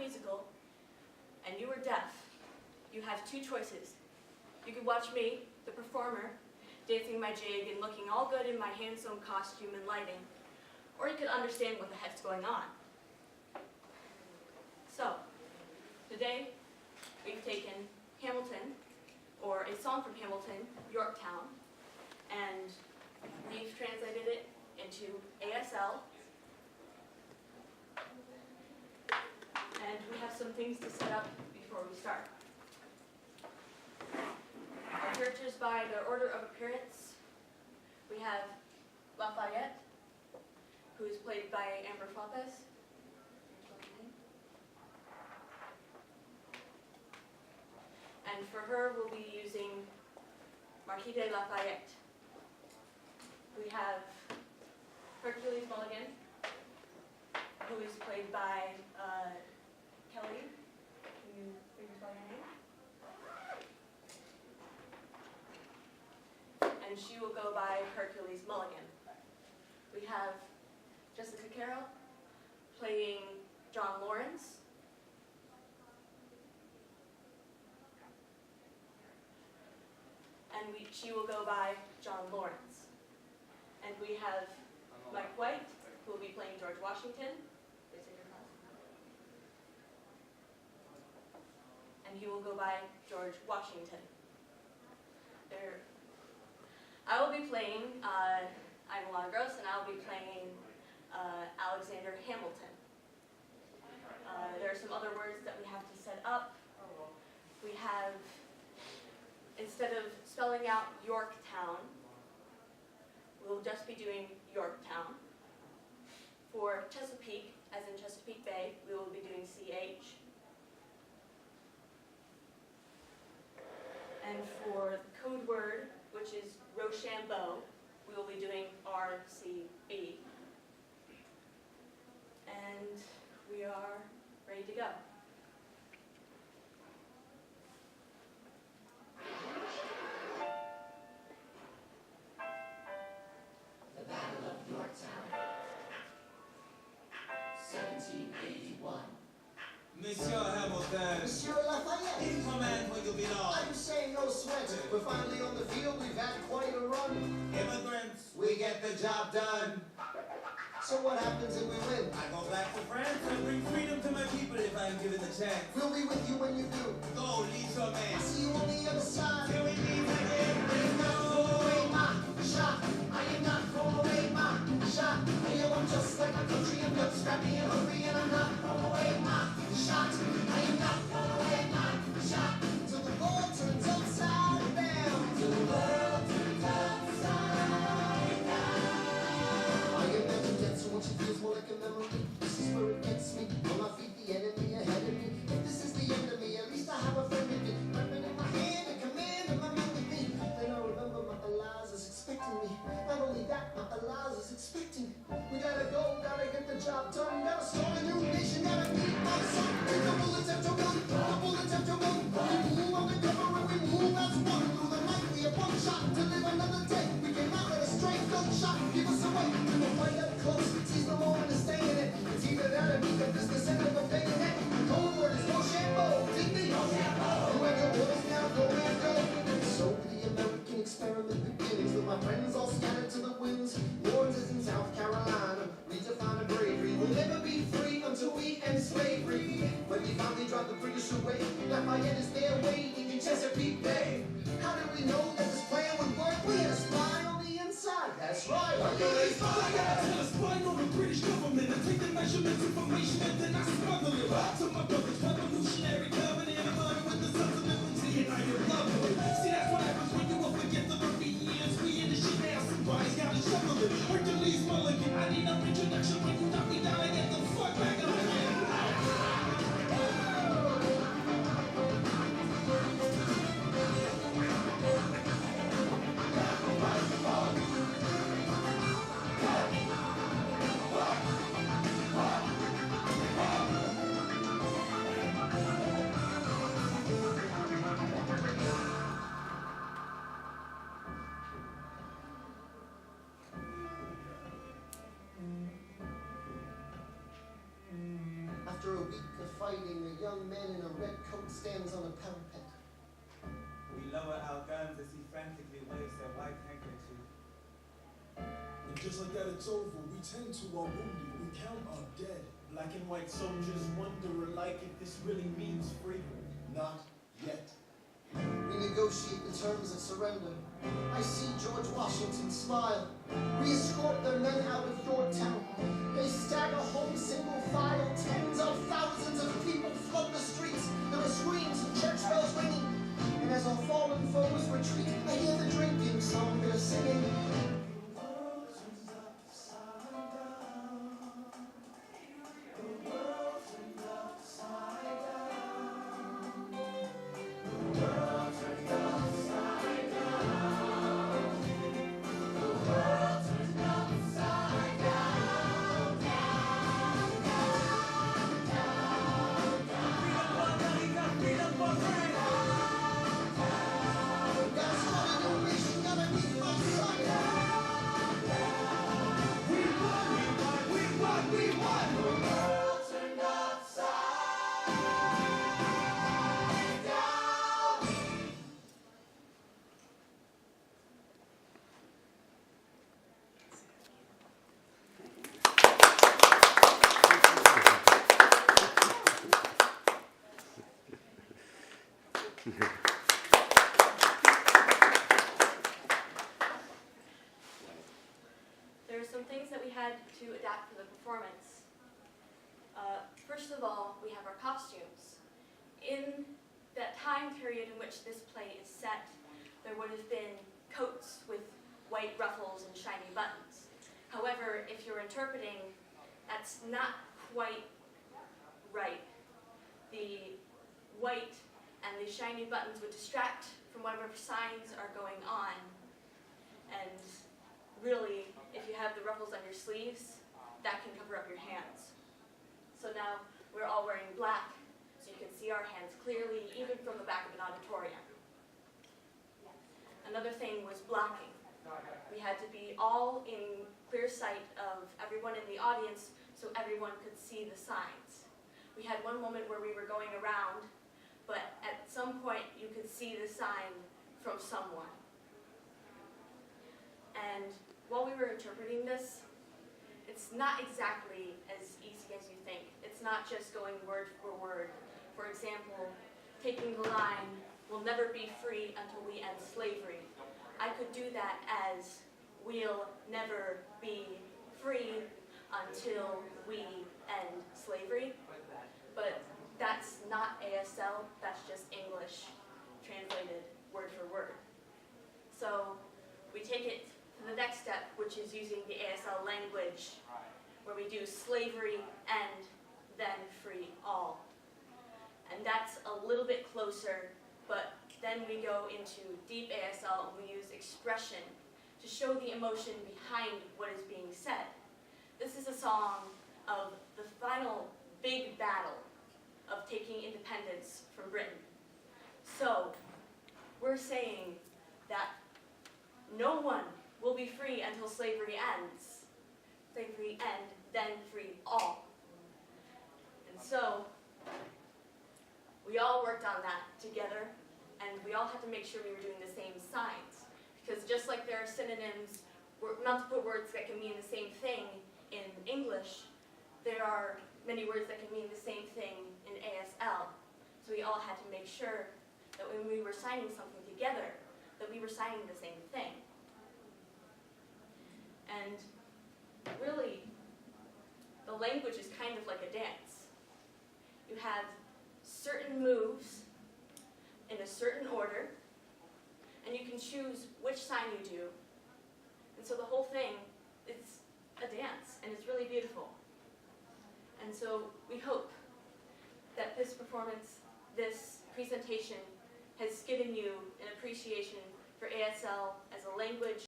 musical and you are deaf, you have two choices. You could watch me, the performer, dancing my jig and looking all good in my hand-sewn costume and lighting, or you could understand what the heck's going on. So, today we've taken Hamilton, or a song from Hamilton, Yorktown, and we've translated it into ASL, and we have some things to set up before we start. Our characters by their order of appearance. We have Lafayette, who is played by Amber Flopes. And for her, we'll be using Marquis de Lafayette. We have Hercules Mulligan, who is played by Kelly. Can you spell your name? And she will go by Hercules Mulligan. We have Jessica Carroll playing John Lawrence. And she will go by John Lawrence. And we have Mike White, who will be playing George Washington. And he will go by George Washington. I will be playing, I'm Alannah Gross, and I'll be playing Alexander Hamilton. There are some other words that we have to set up. We have, instead of spelling out Yorktown, we'll just be doing Yorktown. For Chesapeake, as in Chesapeake Bay, we will be doing CH. And for the code word, which is Rochambeau, we will be doing RCB. And we are ready to go. The Battle of Yorktown, 1781. Monsieur Hamilton. Monsieur Lafayette. In command where you belong. I'm saying no sweat. We're finally on the field. We've had quite a run. Immigrants, we get the job done. So what happens if we win? I go back to France and bring freedom to my people if I'm given the chance. We'll be with you when you do. Go, lead your man. See you on the other side. Till we meet again. I am not throwing away my shot. I am not throwing away my shot. I'm just like my country. I'm not scrappy and hungry, and I'm not throwing away my shot. I am not throwing away my shot. Till the world turns upside down. Till the world turns upside down. I imagine that so much it feels more like a memory. This is where it gets me. On my feet, the enemy ahead of me. If this is the end of me, at least I have a friend with me. Weapon in my hand, a command of my man with me. Then I remember my Eliza's expecting me. Not only that, my Eliza's expecting. We gotta go, gotta get the job done. Gotta start a new nation, gotta meet my son. With the bullets have to run, the bullets have to run. We move on the cover and we move as one. Through the night, we have one shot to live another day. We came out with a straight gunshot, give us away. We will fight up close, seize the moment to stay in it. It's either that or meet the business end of a bayonet. The code word is Rochambeau, dig me? Rochambeau. You and your boys now go and go. So the American experiment begins with my friends all scattered to the winds. Lawrence is in South Carolina, redefine a bravery. We'll never be free until we end slavery. When we finally drive the British away, Lafayette is there waiting in Chesapeake Bay. How did we know that this plan would work? We had a spy on the inside. That's right. Hercules Mulligan. A spy on the British government. I take the measurements, information, and then I smuggle it. To my brother's revolutionary covenant. I'm running with the sons of liberty, and I am loving it. See, that's what happens when you up against the Meridians. We in the shit now, somebody's gotta shovel it. Hercules Mulligan. I need no introduction when you knock me down and get the fuck back up again. fighting, a young man in a red coat stands on a parapet. We lower our guns as he frantically waves their white handkerchief. And just like that, it's over. We tend to our wounded. We count our dead. Black and white soldiers wonder alike if this really means freedom. Not yet. We negotiate the terms of surrender. I see George Washington smile. We escort their men out of Yorktown. They stagger home single file. Tens of thousands of people flood the streets. There are screams and church bells ringing. And as our fallen foes retreat, I hear the drinking song they're singing. There are some things that we had to adapt for the performance. First of all, we have our costumes. In that time period in which this play is set, there would have been coats with white ruffles and shiny buttons. However, if you're interpreting, that's not quite right. The white and the shiny buttons would distract from whatever signs are going on. And really, if you have the ruffles on your sleeves, that can cover up your hands. So now we're all wearing black, so you can see our hands clearly, even from the back of an auditorium. Another thing was blocking. We had to be all in clear sight of everyone in the audience so everyone could see the signs. We had one moment where we were going around, but at some point you could see the sign from someone. And while we were interpreting this, it's not exactly as easy as you think. It's not just going word for word. For example, taking the line, "We'll never be free until we end slavery." I could do that as, "We'll never be free until we end slavery." But that's not ASL, that's just English translated word for word. So we take it to the next step, which is using the ASL language, where we do slavery and then free all. And that's a little bit closer, but then we go into deep ASL and we use expression to show the emotion behind what is being said. This is a song of the final big battle of taking independence from Britain. So we're saying that no one will be free until slavery ends. Slavery end, then free all. And so we all worked on that together, and we all had to make sure we were doing the same signs. Because just like there are synonyms, multiple words that can mean the same thing in English, there are many words that can mean the same thing in ASL. So we all had to make sure that when we were signing something together, that we were signing the same thing. And really, the language is kind of like a dance. You have certain moves in a certain order, and you can choose which sign you do. And so the whole thing is a dance, and it's really beautiful. And so we hope that this performance, this presentation, has given you an appreciation for ASL as a language